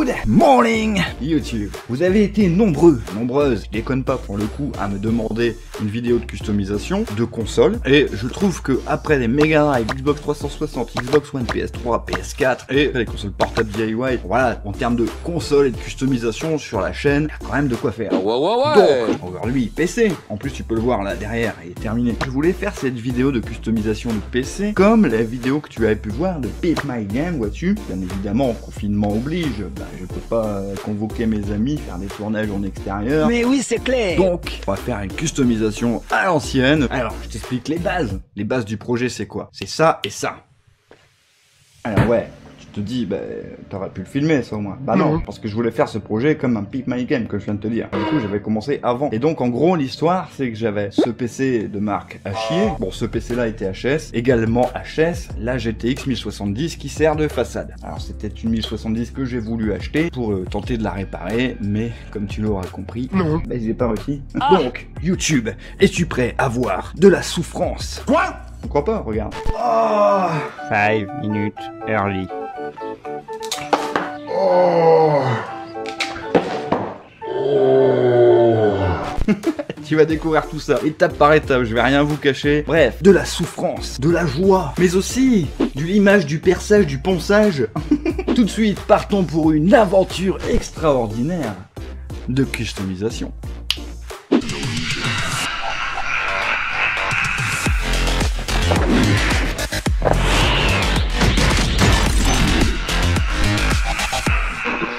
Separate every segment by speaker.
Speaker 1: Good morning YouTube. Vous avez été nombreuses, je déconne pas pour le coup, à me demander une vidéo de customisation de console. Et je trouve que après les Mega Drive, Xbox 360, Xbox One, PS3, PS4 et les consoles portables DIY, voilà, en termes de console et de customisation sur la chaîne, il y a quand même de quoi faire. Donc, aujourd'hui, PC. En plus, tu peux le voir là derrière, il est terminé. Je voulais faire cette vidéo de customisation de PC comme la vidéo que tu avais pu voir de Pimp My Game, vois-tu. Bien évidemment, confinement oblige, je peux pas convoquer mes amis, faire des tournages en extérieur.
Speaker 2: Mais oui, c'est clair.
Speaker 1: Donc, on va faire une customisation à l'ancienne. Alors, je t'explique les bases. Les bases du projet, c'est quoi? C'est ça et ça. Alors ouais, tu te dis, bah, t'aurais pu le filmer ça au moins. Bah non, parce que je voulais faire ce projet comme un Pimp My Game que je viens de te dire. Du coup, j'avais commencé avant. Et donc, en gros, l'histoire, c'est que j'avais ce PC de marque à chier. Bon, ce PC là était HS, également HS, la GTX 1070 qui sert de façade. Alors, c'était une 1070 que j'ai voulu acheter pour tenter de la réparer, mais comme tu l'auras compris, non, bah, j'ai pas réussi. Donc, YouTube, es-tu prêt à voir de la souffrance? Quoi? On croit pas, regarde. Oh
Speaker 2: 5 minutes early.
Speaker 1: Oh. Tu vas découvrir tout ça, étape par étape, je vais rien vous cacher. Bref, de la souffrance, de la joie, mais aussi du limage, du perçage, du ponçage. Tout de suite, partons pour une aventure extraordinaire de customisation.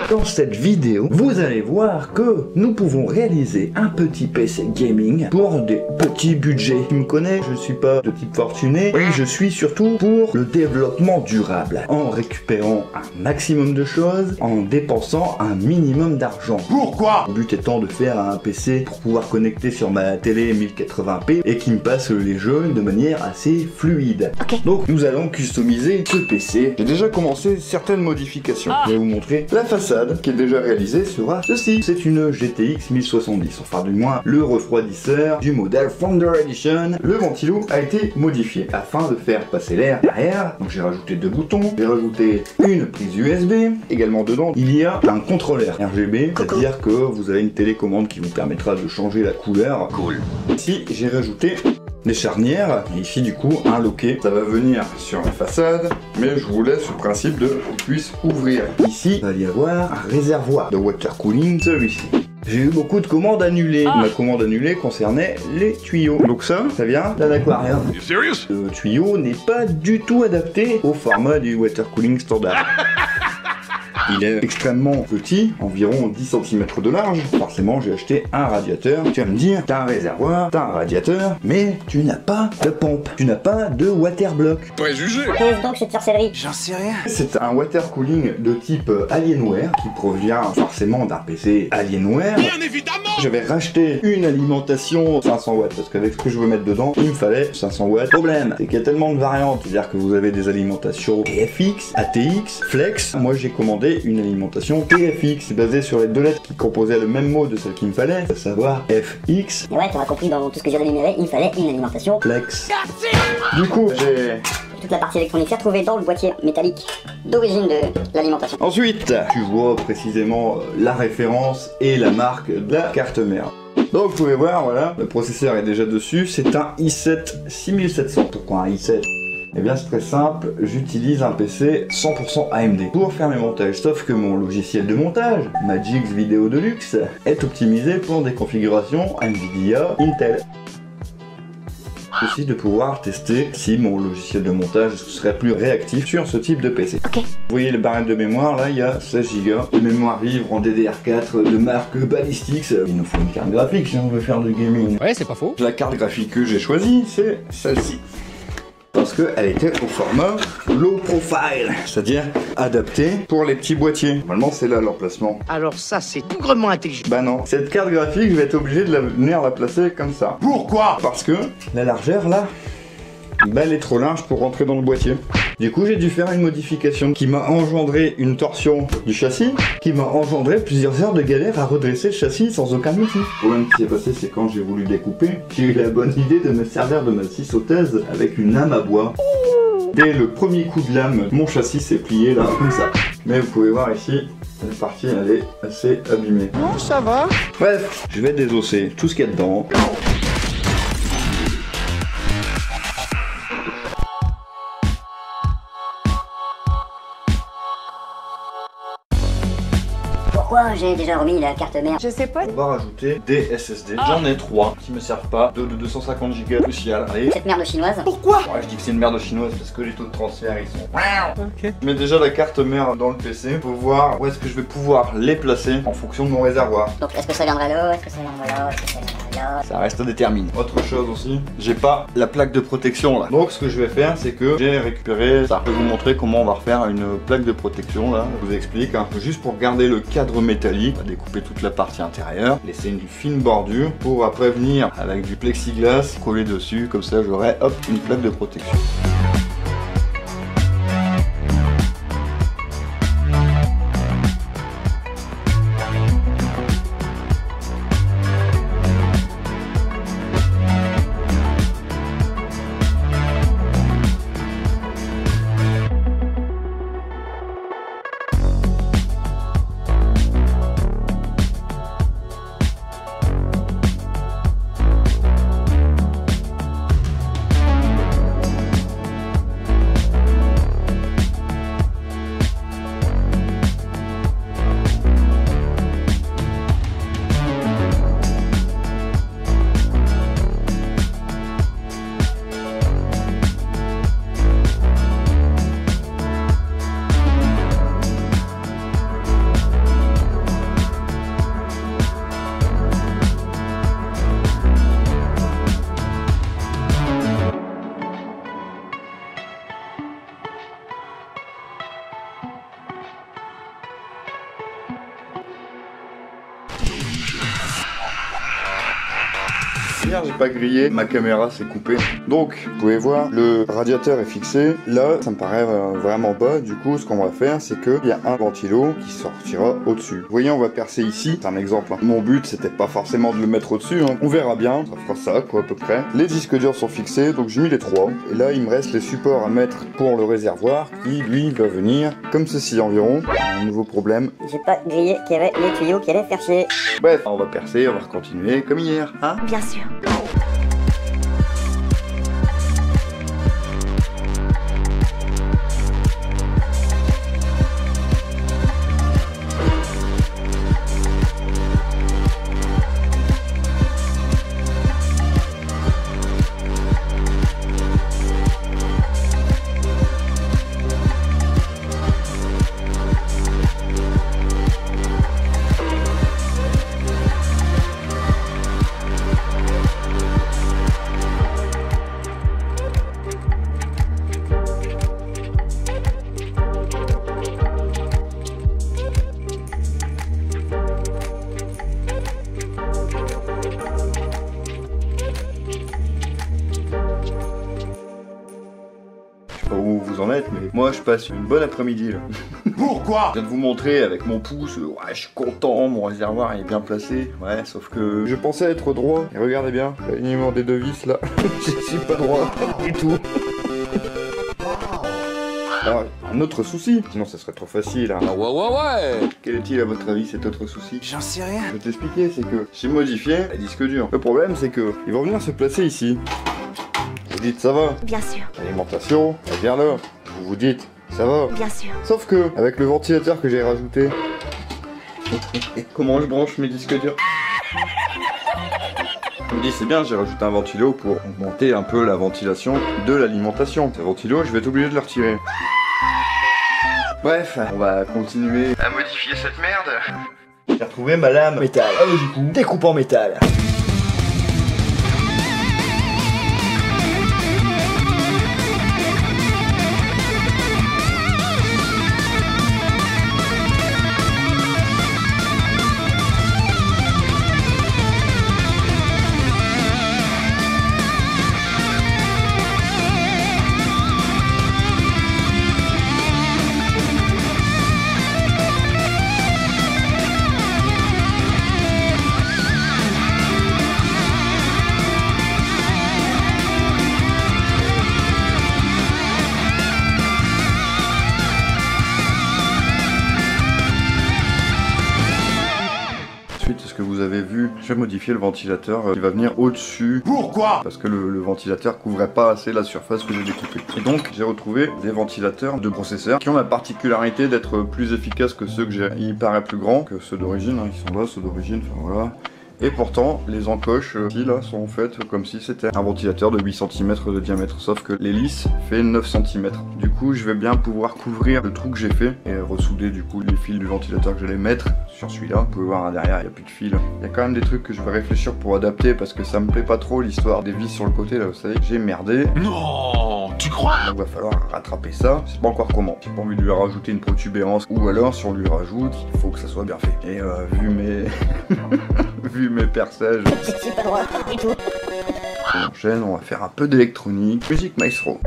Speaker 1: Dans cette vidéo, vous allez voir que nous pouvons réaliser un petit PC gaming pour des petits budgets. Tu me connais, je suis pas de type fortuné et je suis surtout pour le développement durable, en récupérant un maximum de choses, en dépensant un minimum d'argent. Pourquoi? Le but étant de faire un PC pour pouvoir connecter sur ma télé 1080p et qui me passe les jeux de manière assez fluide. Donc nous allons customiser ce PC. J'ai déjà commencé certaines modifications. Je vais vous montrer la façade qui est déjà réalisée sera ceci. C'est une GTX 1070, enfin du moins le refroidisseur du modèle Founder Edition. Le ventilo a été modifié afin de faire passer l'air derrière. Donc j'ai rajouté 2 boutons, j'ai rajouté une prise USB. Également dedans, il y a un contrôleur RGB, c'est-à-dire que vous avez une télécommande qui vous permettra de changer la couleur. Cool. Ici, j'ai rajouté des charnières, et ici du coup un loquet. Ça va venir sur la façade, mais je vous laisse le principe de qu'on puisse ouvrir. Ici, il va y avoir un réservoir de water cooling, celui-ci. J'ai eu beaucoup de commandes annulées. Ma commande annulée concernait les tuyaux. Donc ça vient d'un aquarium. Le tuyau n'est pas du tout adapté au format du water cooling standard. Il est extrêmement petit, environ 10 cm de large. Forcément, j'ai acheté un radiateur. Tu vas me dire, t'as un réservoir, t'as un radiateur, mais tu n'as pas de pompe. Tu n'as pas de water block.
Speaker 3: Préjugé. Qu'est-ce donc cette sorcellerie?
Speaker 2: J'en sais rien.
Speaker 1: C'est un water cooling de type Alienware qui provient forcément d'un PC Alienware.
Speaker 3: Bien évidemment.
Speaker 1: J'avais racheté une alimentation 500 watts parce qu'avec ce que je veux mettre dedans, il me fallait 500 watts. Problème, c'est qu'il y a tellement de variantes. C'est-à-dire que vous avez des alimentations TFX, ATX, Flex. Moi, j'ai commandé une alimentation TFX basée sur les 2 lettres qui composaient le même mot de celle qu'il me fallait, à savoir FX.
Speaker 4: Et ouais, tu auras compris dans tout ce que j'ai énuméré, il fallait une alimentation
Speaker 1: Flex. Du coup, j'ai
Speaker 4: toute la partie électronique s'est retrouvée dans le boîtier métallique d'origine de l'alimentation.
Speaker 1: Ensuite, tu vois précisément la référence et la marque de la carte mère. Donc vous pouvez voir, voilà, le processeur est déjà dessus, c'est un i7 6700. Pourquoi un i7? Eh bien c'est très simple, j'utilise un PC 100% AMD pour faire mes montages, sauf que mon logiciel de montage, Magix Video Deluxe, est optimisé pour des configurations Nvidia Intel. Aussi de pouvoir tester si mon logiciel de montage serait plus réactif sur ce type de PC. Vous voyez le barème de mémoire, là il y a 16 Go de mémoire vive en DDR4 de marque Ballistix. Il nous faut une carte graphique si on veut faire du gaming.
Speaker 2: Ouais, c'est pas faux.
Speaker 1: La carte graphique que j'ai choisie, c'est celle-ci. Parce qu'elle était au format low profile, c'est-à-dire adaptée pour les petits boîtiers. Normalement, c'est là l'emplacement.
Speaker 2: Alors ça, c'est bougrement intelligent.
Speaker 1: Bah non, cette carte graphique, je vais être obligé de venir la placer comme ça. Pourquoi? Parce que la largeur, là, bah, elle est trop large pour rentrer dans le boîtier. Du coup, j'ai dû faire une modification qui m'a engendré une torsion du châssis, qui m'a engendré plusieurs heures de galère à redresser le châssis sans aucun motif. Le problème qui s'est passé, c'est quand j'ai voulu découper, j'ai eu la bonne idée de me servir de ma scie sauteuse avec une lame à bois. Dès le premier coup de lame, mon châssis s'est plié là, comme ça. Mais vous pouvez voir ici, la partie elle est assez abîmée.
Speaker 2: Non, ça va.
Speaker 1: Bref, je vais désosser tout ce qu'il y a dedans.
Speaker 4: Pourquoi j'ai déjà remis la carte mère?
Speaker 5: Je sais pas.
Speaker 1: On va rajouter des SSD. J'en ai 3 qui me servent pas. Deux de 250 Go crucial. Allez.
Speaker 4: Cette merde chinoise.
Speaker 1: Pourquoi? Ouais, je dis que c'est une merde chinoise parce que les taux de transfert ils sont.
Speaker 2: Ok.
Speaker 1: Je mets déjà la carte mère dans le PC pour voir où est-ce que je vais pouvoir les placer en fonction de mon réservoir.
Speaker 4: Donc est-ce que ça viendra là? Est-ce que ça viendra là? Est-ce que ça viendra là?
Speaker 1: Ça reste à déterminer. Autre chose aussi, j'ai pas la plaque de protection là. Donc ce que je vais faire, c'est que j'ai récupéré ça. Je vais vous montrer comment on va refaire une plaque de protection là. Je vous explique, hein. Juste pour garder le cadre métallique, on va découper toute la partie intérieure, laisser une fine bordure pour après venir avec du plexiglas coller dessus. Comme ça, j'aurai hop une plaque de protection. Hier j'ai pas grillé, ma caméra s'est coupée. Donc vous pouvez voir, le radiateur est fixé. Là ça me paraît vraiment bas. Du coup ce qu'on va faire c'est qu'il y a un ventilo qui sortira au-dessus. Vous voyez, on va percer ici, c'est un exemple. Mon but c'était pas forcément de le mettre au-dessus, hein. On verra bien, ça fera ça quoi à peu près. Les disques durs sont fixés, donc j'ai mis les 3. Et là il me reste les supports à mettre pour le réservoir qui lui va venir comme ceci environ. Un nouveau problème.
Speaker 4: J'ai pas grillé qu'il y avait les tuyaux qui allaient faire chier.
Speaker 1: Bref, on va percer, on va continuer comme hier, hein.
Speaker 5: Bien sûr.
Speaker 1: Où vous en êtes, mais moi je passe une bonne après-midi là.
Speaker 2: Pourquoi?
Speaker 1: Je viens de vous montrer avec mon pouce, ouais je suis content, mon réservoir est bien placé. Ouais, sauf que je pensais être droit. Et regardez bien, l'alignement des deux vis là, je suis pas droit du tout. Alors, un autre souci, sinon ça serait trop facile. Hein.
Speaker 2: Ouais.
Speaker 1: Quel est-il à votre avis cet autre souci?
Speaker 2: J'en sais rien.
Speaker 1: Je vais t'expliquer, c'est que j'ai modifié les disques durs. Le problème c'est que ils vont venir se placer ici. Vous dites ça va.
Speaker 5: Bien sûr.
Speaker 1: L'alimentation, elle vient là. Vous vous dites ça va.
Speaker 5: Bien sûr.
Speaker 1: Sauf que, avec le ventilateur que j'ai rajouté, comment je branche mes disques durs? Je me dis c'est bien, j'ai rajouté un ventilo pour augmenter un peu la ventilation de l'alimentation. Ce ventilo, je vais être obligé de le retirer. Bref, on va continuer à modifier cette merde. J'ai retrouvé ma lame métal. Ah, du coup, découpe en métal. Suite à ce que vous avez vu, j'ai modifié le ventilateur qui va venir au-dessus.
Speaker 2: Pourquoi?
Speaker 1: Parce que le ventilateur couvrait pas assez la surface que j'ai découpée. Et donc j'ai retrouvé des ventilateurs de processeurs qui ont la particularité d'être plus efficaces que ceux que j'ai. Il paraît plus grand que ceux d'origine, hein. Ils sont là, ceux d'origine, enfin voilà. Et pourtant, les encoches ici là sont faites comme si c'était un ventilateur de 8 cm de diamètre, sauf que l'hélice fait 9 cm. Du coup, je vais bien pouvoir couvrir le trou que j'ai fait et ressouder du coup les fils du ventilateur que j'allais mettre sur celui-là. Vous pouvez voir derrière, il n'y a plus de fils. Il y a quand même des trucs que je vais réfléchir pour adapter parce que ça me plaît pas trop l'histoire des vis sur le côté là, vous savez, j'ai merdé.
Speaker 2: Non, tu crois?
Speaker 1: Donc va falloir rattraper ça. Je sais pas encore comment. J'ai pas envie de lui rajouter une protubérance ou alors si on lui rajoute, il faut que ça soit bien fait. Et vu mes vu mes perçages,
Speaker 3: C'est pas droit, du tout.
Speaker 1: on enchaîne, on va faire un peu d'électronique. Musique maestro.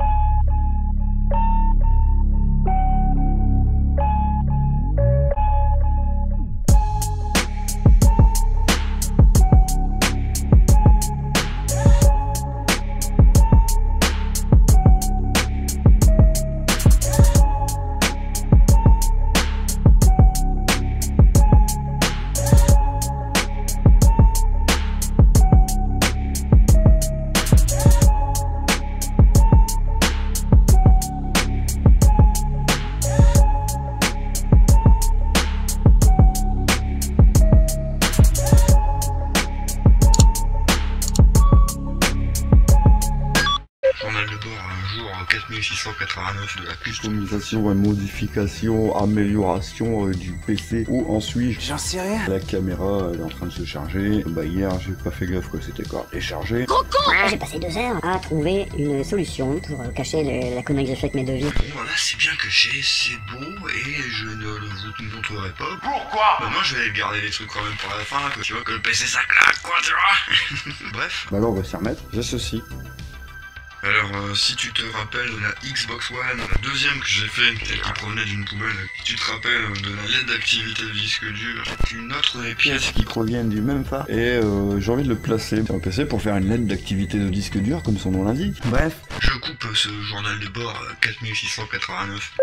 Speaker 5: Journal de bord, un jour 4689 de la
Speaker 1: Customisation et modification, amélioration du PC. Où en suis-je?
Speaker 2: J'en sais rien.
Speaker 1: La caméra elle est en train de se charger. Bah hier j'ai pas fait gaffe que c'était encore déchargé.
Speaker 3: J'ai passé 2 heures à trouver une solution pour cacher la connerie que j'ai fait avec mes devis.
Speaker 5: Bon, voilà, c'est bien que c'est beau et je ne vous montrerai pas.
Speaker 2: Pourquoi?
Speaker 5: Bah, moi, je vais garder les trucs quand même pour la fin, quoi. Tu vois, que le PC ça claque, quoi, tu vois. Bref.
Speaker 1: Bah alors on va s'y remettre. J'ai ceci.
Speaker 5: Alors, si tu te rappelles de la Xbox One, la deuxième que j'ai fait, celle qui provenait d'une poubelle, tu te rappelles de la LED d'activité de disque dur, une autre des pièces
Speaker 1: Qui proviennent du même phare. Et j'ai envie de le placer sur un PC pour faire une LED d'activité de disque dur comme son nom l'indique. Bref.
Speaker 5: Je coupe ce journal de bord 4689.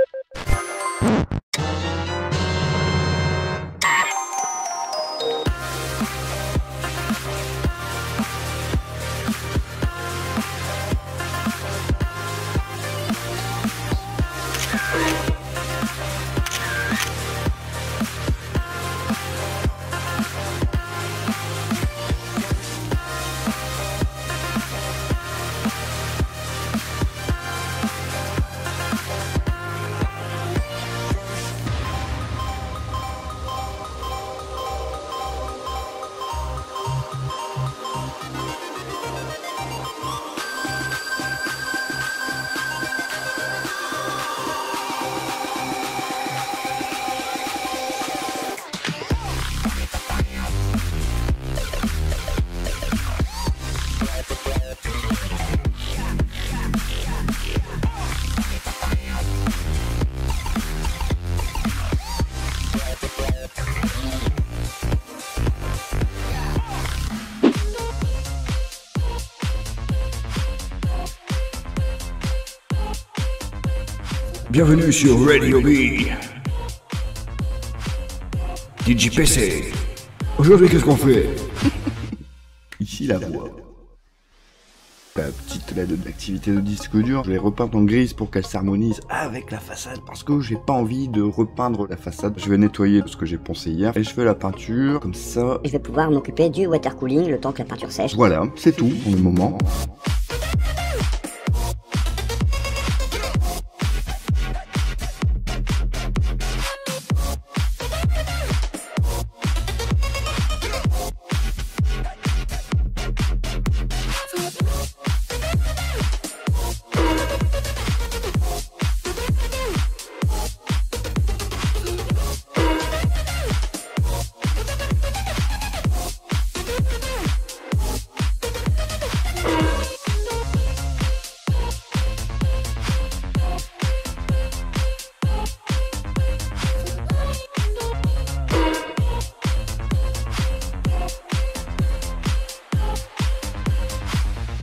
Speaker 2: Bienvenue sur Radio B. DJPC. Aujourd'hui, qu'est-ce qu'on fait?
Speaker 1: Ici la voix. La petite LED d'activité de disque dur, je l'ai repeinte en grise pour qu'elle s'harmonise avec la façade parce que j'ai pas envie de repeindre la façade. Je vais nettoyer ce que j'ai poncé hier et je fais la peinture comme ça.
Speaker 3: Je vais pouvoir m'occuper du water cooling le temps que la peinture sèche.
Speaker 1: Voilà, c'est tout pour le moment.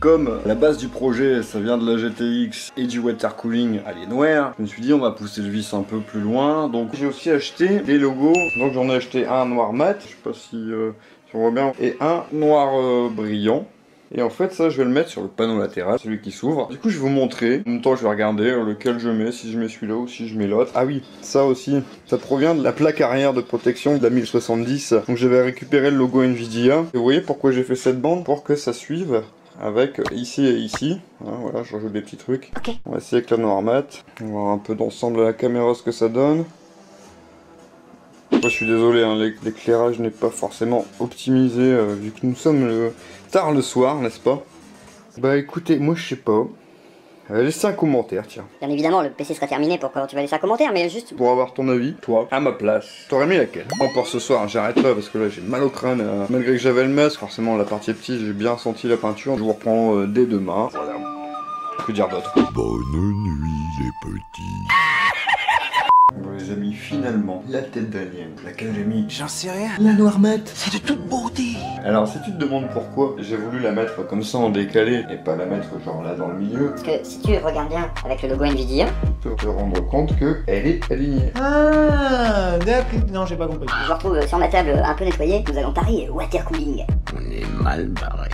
Speaker 1: comme la base du projet, ça vient de la GTX et du water cooling Alienware, je me suis dit on va pousser le vis un peu plus loin. Donc j'ai aussi acheté des logos. Donc j'en ai acheté un noir mat, je sais pas si on voit bien, et un noir brillant. Et en fait ça je vais le mettre sur le panneau latéral, celui qui s'ouvre. Du coup je vais vous montrer, en même temps je vais regarder lequel je mets, si je mets celui-là ou si je mets l'autre. Ah oui, ça aussi, ça provient de la plaque arrière de protection de la 1070. Donc j'avais récupéré le logo Nvidia. Et vous voyez pourquoi j'ai fait cette bande? Pour que ça suive avec ici et ici. Hein, voilà, je rajoute des petits trucs.
Speaker 3: Okay.
Speaker 1: On va essayer avec la noire mat. On va voir un peu d'ensemble à la caméra ce que ça donne. Moi je suis désolé, hein, l'éclairage n'est pas forcément optimisé vu que nous sommes tard le soir, n'est-ce pas? Bah écoutez, moi je sais pas. Laissez un commentaire, tiens.
Speaker 4: Bien évidemment, le PC sera terminé pour quand tu vas laisser un commentaire, mais juste...
Speaker 1: Pour avoir ton avis, toi, à ma place, t'aurais mis laquelle? Bon, pour ce soir, j'arrête là parce que là j'ai mal au crâne. Malgré que j'avais le masque, forcément la partie est petite, j'ai bien senti la peinture. Je vous reprends dès demain. Voilà. Que dire d'autre?
Speaker 2: Bonne nuit les petits.
Speaker 1: Bon les amis, finalement, la tête d'alien, laquelle j'ai mis,
Speaker 2: J'en sais rien.
Speaker 1: la noire mat.
Speaker 2: C'est de toute beauté.
Speaker 1: Alors si tu te demandes pourquoi j'ai voulu la mettre comme ça en décalé et pas la mettre genre là dans le milieu,
Speaker 4: Parce que si tu regardes bien avec le logo Nvidia,
Speaker 1: tu peux te rendre compte que elle est alignée.
Speaker 6: Ah, d'accord. Non, j'ai pas compris.
Speaker 4: je me retrouve sur ma table un peu nettoyée, nous allons parier water cooling.
Speaker 2: On est mal barré.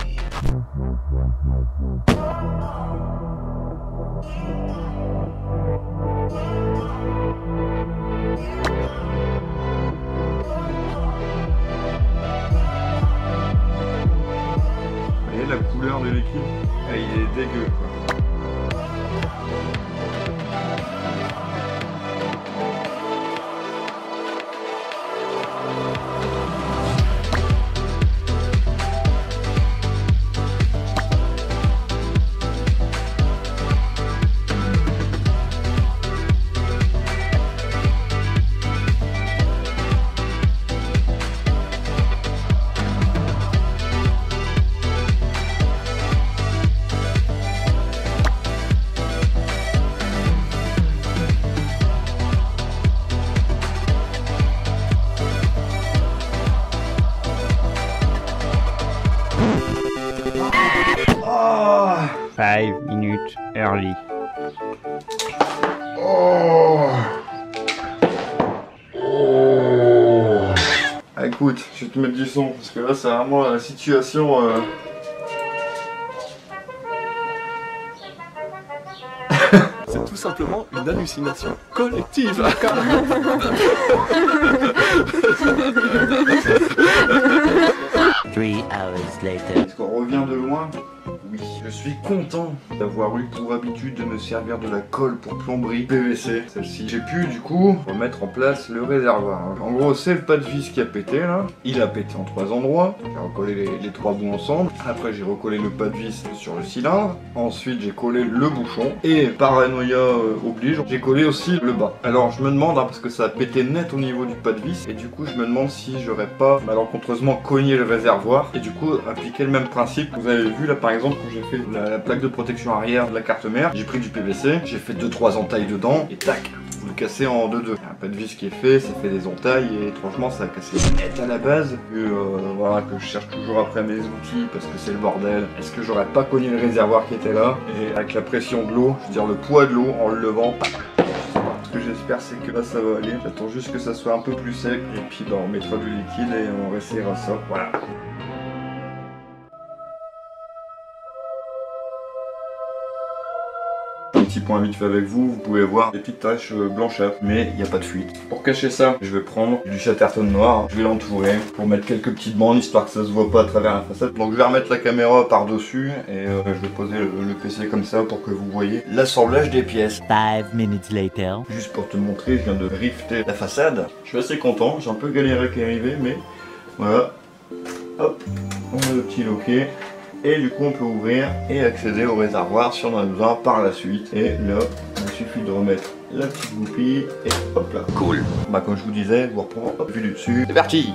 Speaker 1: Vous voyez la couleur de liquide? Ah, il est dégueu quoi. Oh
Speaker 7: 5 minutes early.
Speaker 1: Oh. Ah, écoute, je vais te mettre du son parce que là c'est vraiment la situation.
Speaker 8: C'est tout simplement une hallucination collective.
Speaker 7: 3 hours later.
Speaker 1: Est-ce qu'on revient de loin? Oui. Je suis content d'avoir eu pour habitude de me servir de la colle pour plomberie PVC, celle-ci. J'ai pu du coup remettre en place le réservoir. En gros, c'est le pas de vis qui a pété là. Il a pété en 3 endroits. J'ai recollé les 3 bouts ensemble. Après, j'ai recollé le pas de vis sur le cylindre. Ensuite, j'ai collé le bouchon. Et paranoïa oblige, j'ai collé aussi le bas. Alors, je me demande, hein, parce que ça a pété net au niveau du pas de vis. Et du coup, je me demande si j'aurais pas malencontreusement cogné le réservoir. Et du coup, appliquer le même principe. Vous avez vu là, par exemple, quand j'ai fait la plaque de protection arrière de la carte mère, j'ai pris du PVC, j'ai fait 2-3 entailles dedans et tac, vous le cassez en 2-2. Il y a un pas de vis qui est fait, ça fait des entailles et franchement ça a cassé net à la base. Voilà, que je cherche toujours après mes outils parce que c'est le bordel. Est-ce que j'aurais pas cogné le réservoir qui était là? Et avec la pression de l'eau, je veux dire le poids de l'eau en le levant, ce que j'espère c'est que là ça va aller. J'attends juste que ça soit un peu plus sec et puis bah, on mettra du liquide et on réessayera ça. Voilà. Petit point vite fait avec vous, vous pouvez voir des petites taches blanchâtres, mais il n'y a pas de fuite. Pour cacher ça, je vais prendre du Chatterton noir, je vais l'entourer pour mettre quelques petites bandes histoire que ça se voit pas à travers la façade. Donc je vais remettre la caméra par dessus et je vais poser le PC comme ça pour que vous voyez l'assemblage des pièces.
Speaker 7: 5 minutes later.
Speaker 1: Juste pour te montrer, je viens de rifter la façade. Je suis assez content, j'ai un peu galéré avec l'arrivée, mais voilà. Hop, on a le petit loquet. Et du coup on peut ouvrir et accéder au réservoir si on en a besoin par la suite. Et là, il suffit de remettre la petite goupille et hop là.
Speaker 2: Cool.
Speaker 1: Bah comme je vous disais, je vous reprends, hop, vue du dessus. C'est parti.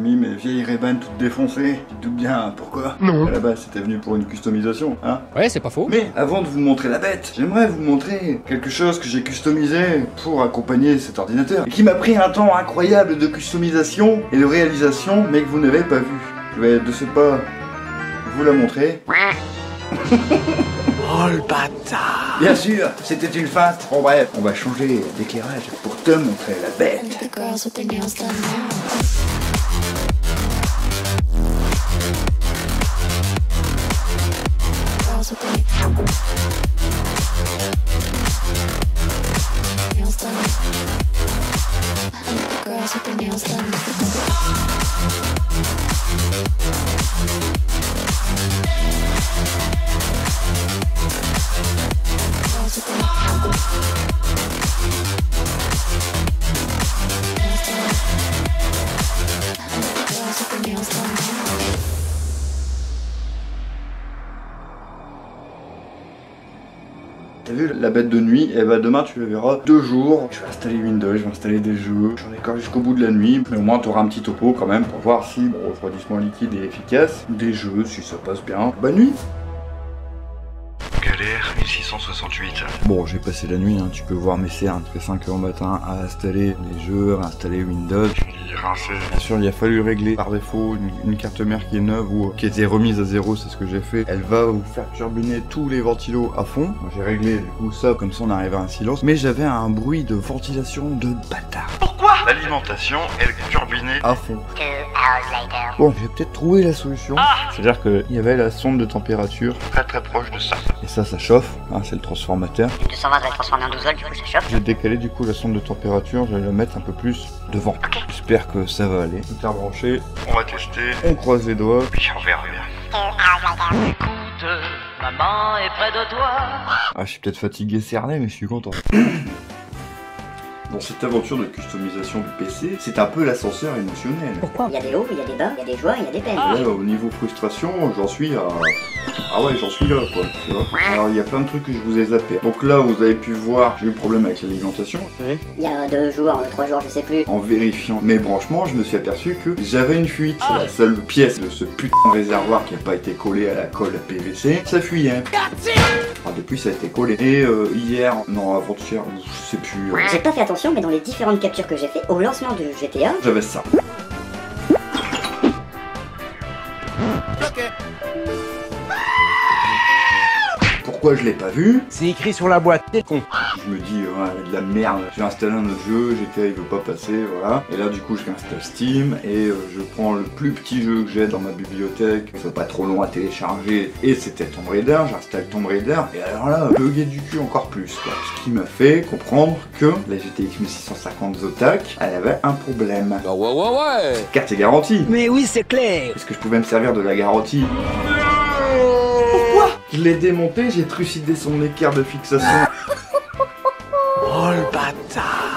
Speaker 1: j'ai mis mes vieilles Ray-Ban toutes défoncées. Tu te doutes bien pourquoi?
Speaker 2: Non.
Speaker 1: À la base, c'était venu pour une customisation, hein.
Speaker 9: Ouais, c'est pas faux.
Speaker 1: Mais avant de vous montrer la bête, j'aimerais vous montrer quelque chose que j'ai customisé pour accompagner cet ordinateur. Et qui m'a pris un temps incroyable de customisation et de réalisation, mais que vous n'avez pas vu. Je vais de ce pas vous la montrer.
Speaker 2: Oh le bâtard.
Speaker 1: Bien sûr, c'était une feinte. Bon bref, on va changer d'éclairage pour te montrer la bête. T'as vu la bête de nuit? Et bah demain tu le verras 2 jours. Je vais installer Windows, je vais installer des jeux. J'en ai encore jusqu'au bout de la nuit. Mais au moins t'auras un petit topo quand même pour voir si le refroidissement liquide est efficace. Des jeux si ça passe bien. Bonne nuit.
Speaker 5: Galère 1668.
Speaker 1: Bon, j'ai passé la nuit, hein, tu peux voir mes cernes. Ça fait 5 h au matin à installer les jeux, à installer Windows.
Speaker 5: Il est rincé.
Speaker 1: Bien sûr, il a fallu régler par défaut une carte mère qui est neuve ou qui était remise à 0, c'est ce que j'ai fait. Elle va vous faire turbiner tous les ventilos à fond. J'ai réglé du coup ça, comme ça on arrive à un silence. Mais j'avais un bruit de ventilation de bâtard.
Speaker 5: Pourquoi? L'alimentation, elle turbinée
Speaker 1: À fond. Bon, j'ai peut-être trouvé la solution. C'est-à-dire qu'il y avait la sonde de température
Speaker 5: très proche de ça.
Speaker 1: et ça chauffe, hein, c'est le transformateur.
Speaker 4: 220 va être transformé en 12 volts, du coup ça chauffe.
Speaker 1: J'ai décalé du coup la sonde de température, je vais la mettre un peu plus devant. J'espère que ça va aller. Tout est branché,
Speaker 5: On va tester,
Speaker 1: on croise les doigts.
Speaker 5: puis on verra bien.
Speaker 10: Écoute, maman est près de toi.
Speaker 1: Ah, je suis peut-être fatigué, cerné, mais je suis content. Dans cette aventure de customisation du PC, c'est un peu l'ascenseur émotionnel.
Speaker 3: Pourquoi?
Speaker 4: Il y a des hauts, il y a des bas, il y a des joies, il y a des peines.
Speaker 1: Ouais, au niveau frustration, j'en suis à... Ah ouais, j'en suis là, quoi, tu vois. Alors, il y a plein de trucs que je vous ai zappés. Donc là, vous avez pu voir, j'ai eu problème avec l'alimentation.
Speaker 4: Il y a 2 jours, 3 jours, je sais plus.
Speaker 1: En vérifiant mes branchements, je me suis aperçu que j'avais une fuite. C'est la seule pièce de ce putain de réservoir qui n'a pas été collé à la colle PVC. Ça fuyait. Enfin, depuis, ça a été collé. Et hier, non, avant-hier, je sais plus...
Speaker 4: J'ai pas fait attention, mais dans les différentes captures que j'ai fait au lancement de GTA,
Speaker 1: J'avais ça. Pourquoi je l'ai pas vu?
Speaker 9: C'est écrit sur la boîte, t'es con.
Speaker 1: Je me dis, ouais, de la merde. J'ai installé un autre jeu, GTA il veut pas passer, voilà. Et là, du coup, je réinstalle Steam et je prends le plus petit jeu que j'ai dans ma bibliothèque. C'est pas trop long à télécharger. Et c'était Tomb Raider. J'installe Tomb Raider. Et alors là, bugué du cul encore plus, quoi. Ce qui m'a fait comprendre que la GTX 1650 Zotac, elle avait un problème.
Speaker 2: Bah ouais.
Speaker 1: Cette carte est garantie.
Speaker 9: Mais oui, c'est clair.
Speaker 1: Est-ce que je pouvais me servir de la garantie? Je l'ai démonté, j'ai trucidé son équerre de fixation.
Speaker 2: Oh le bâtard.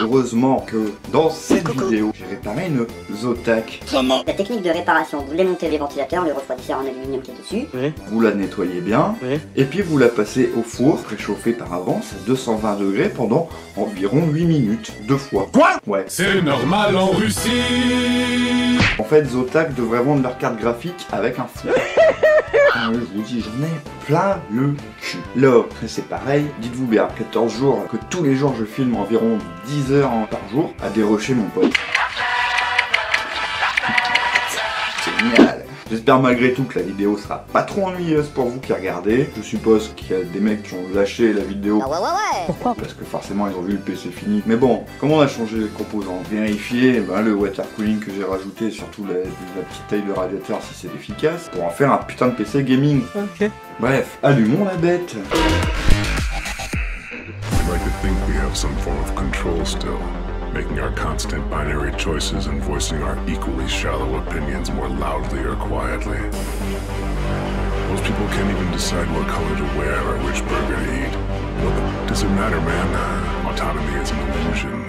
Speaker 1: Heureusement que dans cette vidéo, j'ai réparé une Zotac.
Speaker 4: la technique de réparation, vous démontez les ventilateurs, le refroidisseur en aluminium qui est dessus.
Speaker 1: Vous la nettoyez bien, et puis vous la passez au four, préchauffé par avance, à 220 degrés pendant environ 8 minutes, 2 fois. Quoi? Ouais.
Speaker 11: C'est normal en Russie.
Speaker 1: En fait, Zotac devrait vendre leur carte graphique avec un four. Ah, je vous dis, j'en ai plein le cul. Là, c'est pareil, dites-vous bien, 14 jours, que tous les jours je filme environ 10 heures par jour à dérocher mon pote. Génial. J'espère malgré tout que la vidéo sera pas trop ennuyeuse pour vous qui regardez. Je suppose qu'il y a des mecs qui ont lâché la vidéo.
Speaker 3: Pourquoi?
Speaker 1: Parce que forcément ils ont vu le PC fini. Mais bon, comme on a changé les composants, vérifier le water cooling que j'ai rajouté, surtout la petite taille de radiateur si c'est efficace, pour en faire un putain de PC gaming.
Speaker 9: Ok.
Speaker 1: Bref, allumons la bête.
Speaker 11: We like to think we have some form of control still, making our constant binary choices and voicing our equally shallow opinions more loudly or quietly. Most people can't even decide what color to wear or which burger to eat. Well, does it matter, man? Autonomy is an illusion.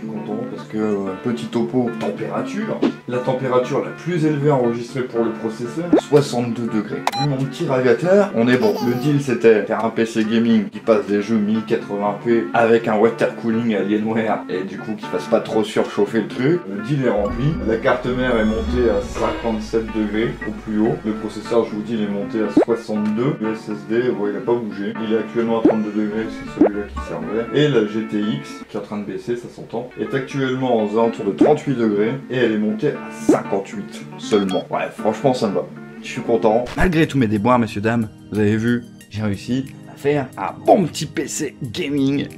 Speaker 1: suis content parce que petit topo température. La température la plus élevée enregistrée pour le processeur, 62 degrés. Vu mon petit radiateur, on est bon. Le deal c'était faire un PC gaming qui passe des jeux 1080p avec un water cooling Alienware et du coup qui fasse pas trop surchauffer le truc. Le deal est rempli. La carte mère est montée à 57 degrés au plus haut. Le processeur, je vous dis, il est monté à 62. Le SSD, il n'a pas bougé. Il est actuellement à 32 degrés, c'est celui-là qui servait. Et la GTX, qui est en train de baisser, ça s'entend, est actuellement aux alentours de 38 degrés et elle est montée à 58 seulement. Ouais, franchement, ça me va. Je suis content. Malgré tous mes déboires, messieurs, dames, vous avez vu, j'ai réussi à faire un bon petit PC gaming.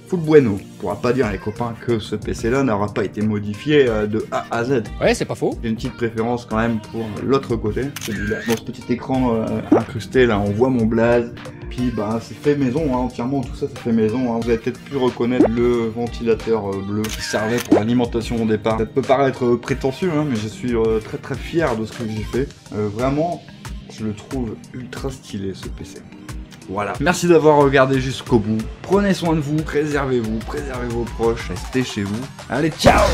Speaker 1: Full bueno. On pourra pas dire les copains que ce PC là n'aura pas été modifié de A à Z.
Speaker 12: Ouais, c'est pas faux.
Speaker 1: J'ai une petite préférence quand même pour l'autre côté, celui-là. Dans ce petit écran incrusté là, on voit mon blaze. Puis bah c'est fait maison, hein, entièrement tout ça c'est fait maison. Hein. Vous avez peut-être pu reconnaître le ventilateur bleu qui servait pour l'alimentation au départ. Ça peut paraître prétentieux, hein, mais je suis très très fier de ce que j'ai fait. Vraiment, je le trouve ultra stylé ce PC. Voilà. Merci d'avoir regardé jusqu'au bout. Prenez soin de vous, préservez-vous, préservez vos proches, restez chez vous. Allez, ciao!